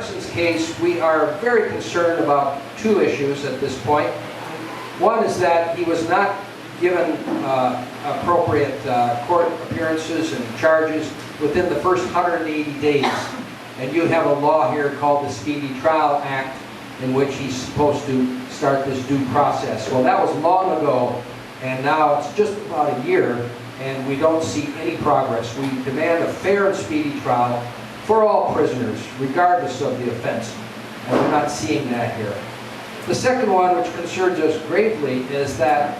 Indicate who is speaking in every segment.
Speaker 1: Ericson's case, we are very concerned about two issues at this point. One is that he was not given appropriate court appearances and charges within the first 180 days. And you have a law here called the Speedy Trial Act, in which he's supposed to start this due process. Well, that was long ago, and now it's just about a year, and we don't see any progress. We demand a fair and speedy trial for all prisoners, regardless of the offense, and we're not seeing that here. The second one, which concerns us gravely, is that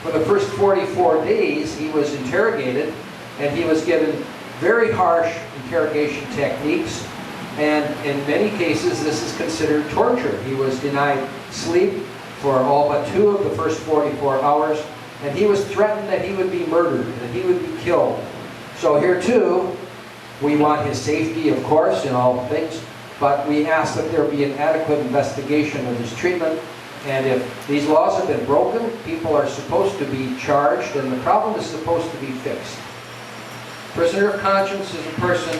Speaker 1: for the first 44 days he was interrogated, and he was given very harsh interrogation techniques, and in many cases this is considered torture. He was denied sleep for all but 2 of the first 44 hours, and he was threatened that he would be murdered, that he would be killed. So here too, we want his safety, of course, in all things, but we ask that there be an adequate investigation of his treatment. And if these laws have been broken, people are supposed to be charged, and the problem is supposed to be fixed. Prisoner of conscience is a person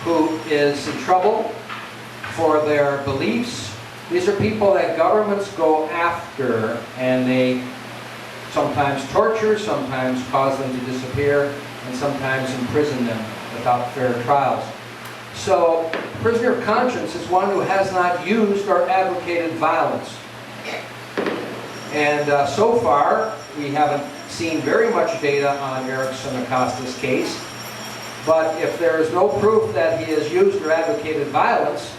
Speaker 1: who is in trouble for their beliefs. These are people that governments go after, and they sometimes torture, sometimes cause them to disappear, and sometimes imprison them without fair trials. So, prisoner of conscience is one who has not used or advocated violence. And so far, we haven't seen very much data on Ericson Acosta's case. But if there is no proof that he has used or advocated violence,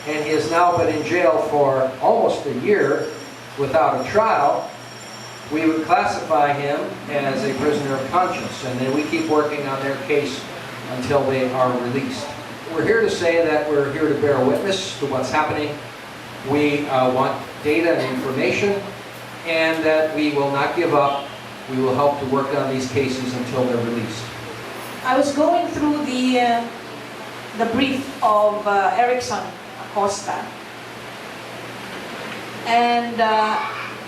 Speaker 1: and he has now been in jail for almost a year without a trial, we would classify him as a prisoner of conscience, and then we keep working on their case until they are released. We're here to say that we're here to bear witness to what's happening. We want data and information, and that we will not give up. We will help to work on these cases until they're released.
Speaker 2: I was going through the brief of Ericson Acosta, and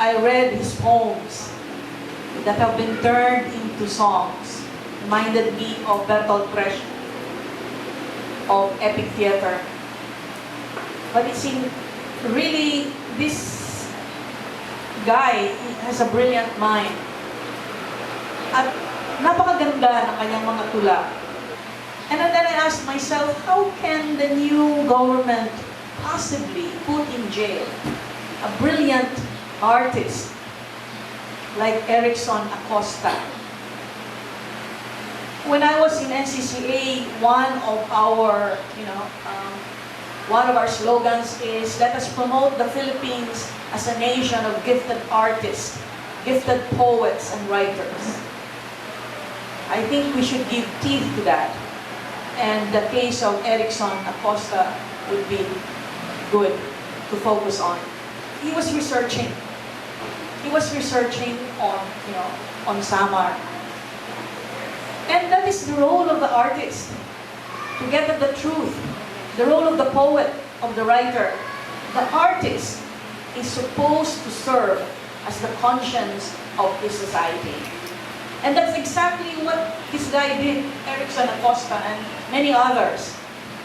Speaker 2: I read his poems that have been turned into songs. Reminded me of Bertolt Brecht, of epic theater. But it seemed really this guy has a brilliant mind. At napakaganda ng kanyang mga tula. And then I asked myself, how can the new government possibly put in jail a brilliant artist like Ericson Acosta? When I was in NCCA, one of our slogans is, let us promote the Philippines as a nation of gifted artists, gifted poets and writers. I think we should give teeth to that. And the case of Ericson Acosta would be good to focus on. He was researching. He was researching on Samar. And that is the role of the artist, to get at the truth. The role of the poet, of the writer. The artist is supposed to serve as the conscience of his society. And that's exactly what this guy did, Ericson Acosta, and many others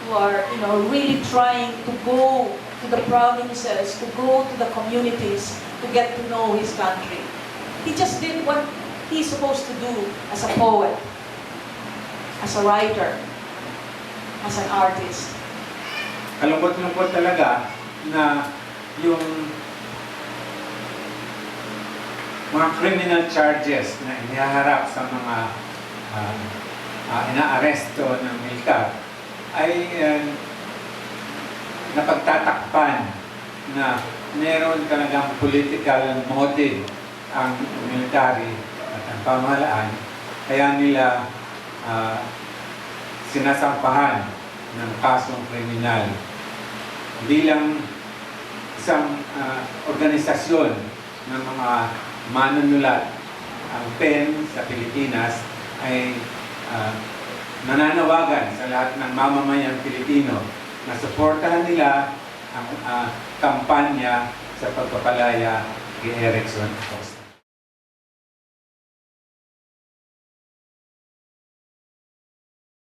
Speaker 2: who are, really trying to go to the provinces, to go to the communities, to get to know his country. He just did what he's supposed to do as a poet, as a writer, as an artist.
Speaker 3: Kalungkot-lungkot talaga na yung mga criminal charges na inihaharap sa mga inaaresto ng militar ay napagtatakpan na meron talagang political motive ang military at ang pamahalaan, kaya nila sinasampahan ng kasong kriminal bilang isang organisasyon ng mga manunulat. Ang PEN sa Pilipinas ay nananawagan sa lahat ng mamamayang Pilipino na suportahan nila ang kampanya sa pagpapalaya kay Ericson Acosta.